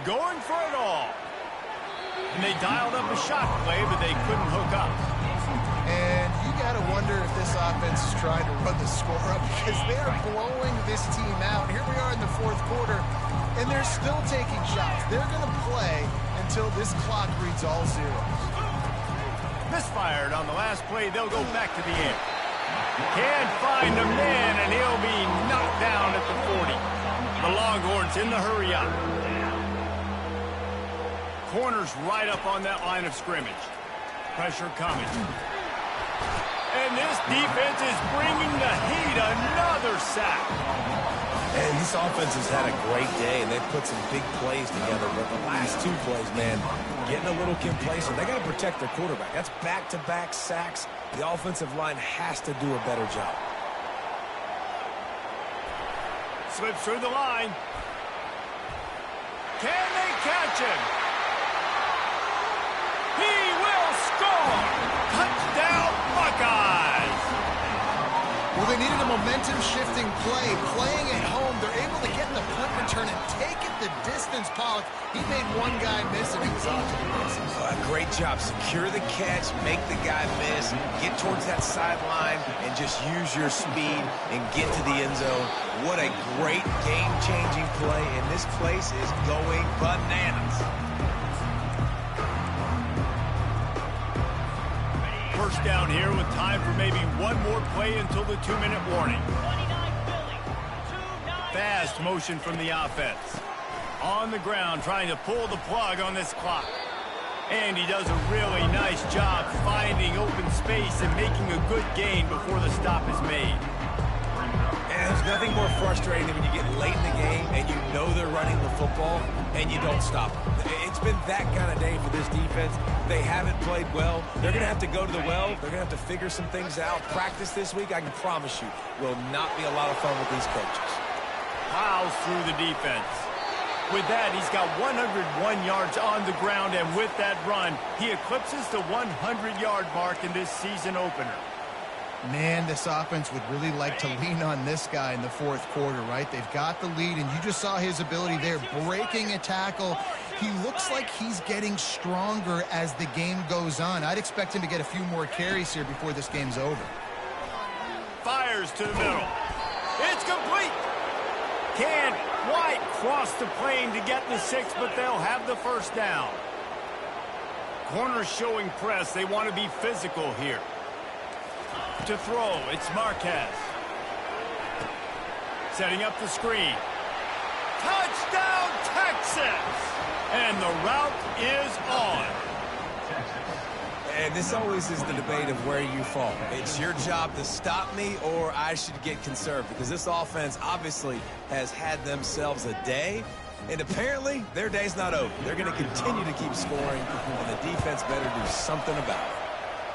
Going for it all. And they dialed up a shot play, but they couldn't hook up. And you got to wonder if this offense is trying to run the score up because they're blowing this team out. Here we are in the 4th quarter, and they're still taking shots. They're going to play until this clock reads all zeros. Misfired on the last play. They'll go back to the air. Can't find a man, and he'll be knocked down at the 40. The Longhorns in the hurry up. Corners right up on that line of scrimmage. Pressure coming. And this defense is bringing the heat. Another sack. And this offense has had a great day, and they've put some big plays together. But the last two plays, man, getting a little complacent. They got to protect their quarterback. That's back-to-back sacks. The offensive line has to do a better job. Slips through the line. Can they catch him? He will score! Touchdown, Buckeyes! Well, they needed a momentum-shifting play. Playing at home, they're able to get the punt return and take it the distance. Pollock, he made one guy miss, and he was off to the races. Great job. Secure the catch, make the guy miss, get towards that sideline, and just use your speed and get to the end zone. What a great game-changing play, and this place is going bananas. First down here with time for maybe one more play until the 2-minute warning. Fast motion from the offense. On the ground, trying to pull the plug on this clock. And he does a really nice job finding open space and making a good gain before the stop is made. And there's nothing more frustrating than when you get late in the game and you know they're running the football and you don't stop them. It's been that kind of day for this defense. They haven't played well. They're going to have to go to the well. They're going to have to figure some things out. Practice this week, I can promise you, will not be a lot of fun with these coaches. Plows through the defense. With that, he's got 101 yards on the ground, and with that run, he eclipses the 100-yard mark in this season opener. Man, this offense would really like to lean on this guy in the fourth quarter, right? They've got the lead, and you just saw his ability there, breaking a tackle. He looks like he's getting stronger as the game goes on. I'd expect him to get a few more carries here before this game's over. Fires to the middle. It's complete. Can't quite cross the plane to get the 6, but they'll have the first down. Corners showing press. They want to be physical here. To throw, it's Marquez. Setting up the screen. Touchdown, Texas! And the route is on. And this always is the debate of where you fall. It's your job to stop me, or I should get conserved, because this offense obviously has had themselves a day, and apparently their day's not over. They're going to continue to keep scoring, and the defense better do something about it.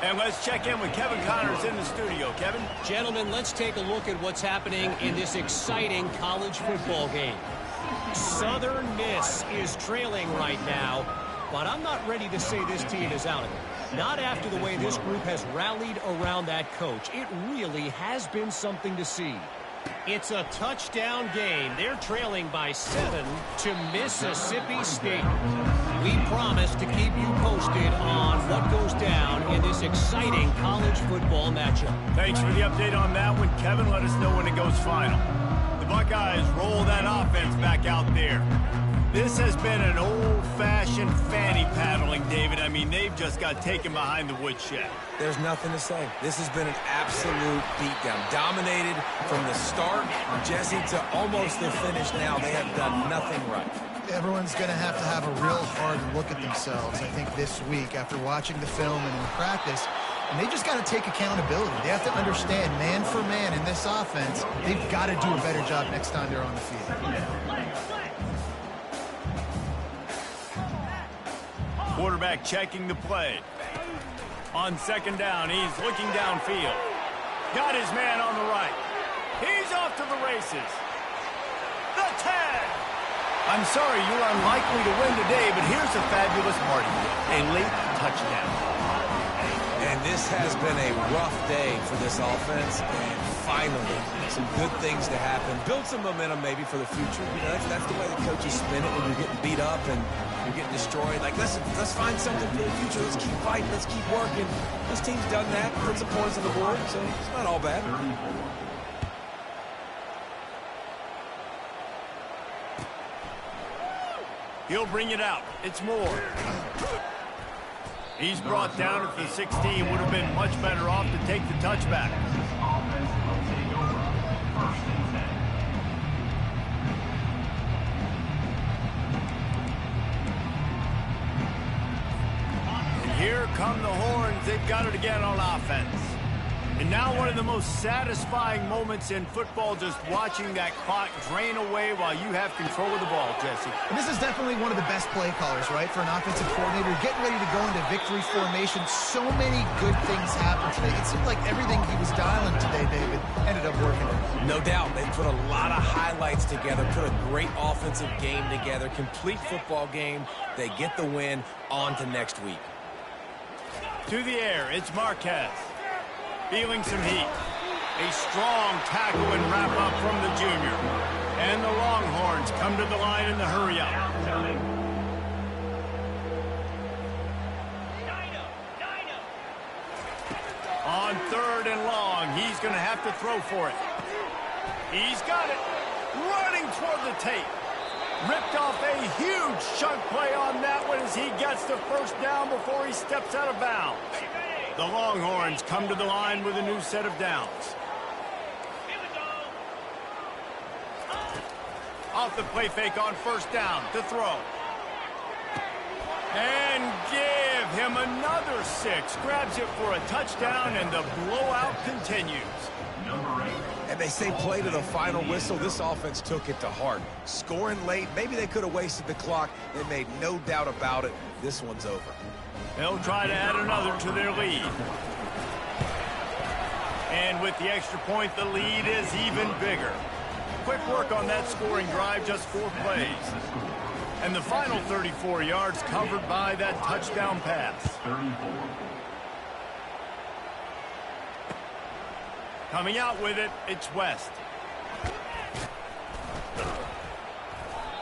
And let's check in with Kevin Connors in the studio. Kevin? Gentlemen, let's take a look at what's happening in this exciting college football game. Southern Miss is trailing right now, but I'm not ready to say this team is out of it. Not after the way this group has rallied around that coach. It really has been something to see. It's a touchdown game. They're trailing by 7 to Mississippi State. We promise to keep you posted on what goes down in this exciting college football matchup. Thanks for the update on that one, Kevin. Let us know when it goes final. The Buckeyes roll that offense back out there. This has been an old-fashioned fanny paddling, David. I mean, they've just got taken behind the woodshed. There's nothing to say. This has been an absolute beatdown. Dominated from the start, Jesse, to almost the finish now. They have done nothing right. Everyone's going to have a real hard look at themselves, I think, this week after watching the film and in practice. And they just got to take accountability. They have to understand, man for man in this offense, they've got to do a better job next time they're on the field. Quarterback checking the play. On second down, he's looking downfield. Got his man on the right. He's off to the races. The 10. I'm sorry, you're unlikely to win today, but here's a fabulous party. A late touchdown. And this has been a rough day for this offense, and finally, some good things to happen. Build some momentum maybe for the future. You know, that's the way the coaches spin it when you're getting beat up and you're getting destroyed. Like, let's find something for the future. Let's keep fighting. Let's keep working. This team's done that, put some points on the board, so it's not all bad. He'll bring it out. It's Moore. He's brought down at the 16. Would have been much better off to take the touchback. Here come the horns. They've got it again on offense. And now one of the most satisfying moments in football, just watching that clock drain away while you have control of the ball, Jesse. And this is definitely one of the best play callers, right, for an offensive coordinator. Getting ready to go into victory formation. So many good things happened today. It seemed like everything he was dialing today, David, ended up working. No doubt. They put a lot of highlights together, put a great offensive game together, complete football game. They get the win. On to next week. To the air, it's Marquez. Feeling some heat. A strong tackle and wrap-up from the junior. And the Longhorns come to the line in the hurry-up. On 3rd and long, he's going to have to throw for it. He's got it. Running toward the tape. Ripped off a huge chunk play on that one as he gets the first down before he steps out of bounds. The Longhorns come to the line with a new set of downs. Off the play fake on 1st down to throw. And give him another 6. Grabs it for a touchdown, and the blowout continues. And they say play to the final whistle. This offense took it to heart. Scoring late, maybe they could have wasted the clock. They made no doubt about it. This one's over. They'll try to add another to their lead. And with the extra point, the lead is even bigger. Quick work on that scoring drive, just 4 plays. And the final 34 yards covered by that touchdown pass. Coming out with it, it's West.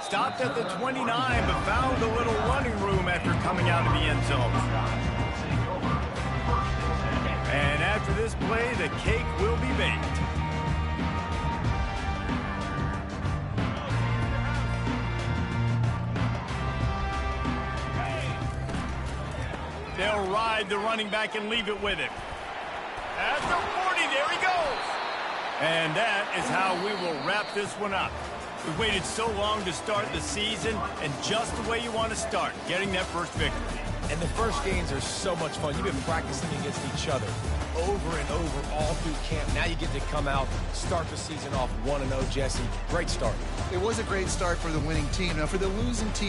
Stopped at the 29, but found a little running room after coming out of the end zone. And after this play, the cake will be baked. They'll ride the running back and leave it with him. At the 40, there he goes. And that is how we will wrap this one up. We've waited so long to start the season, and just the way you want to start, getting that first victory. And the first games are so much fun. You've been practicing against each other over and over all through camp. Now you get to come out, start the season off 1-0, Jesse. Great start. It was a great start for the winning team. Now, for the losing team,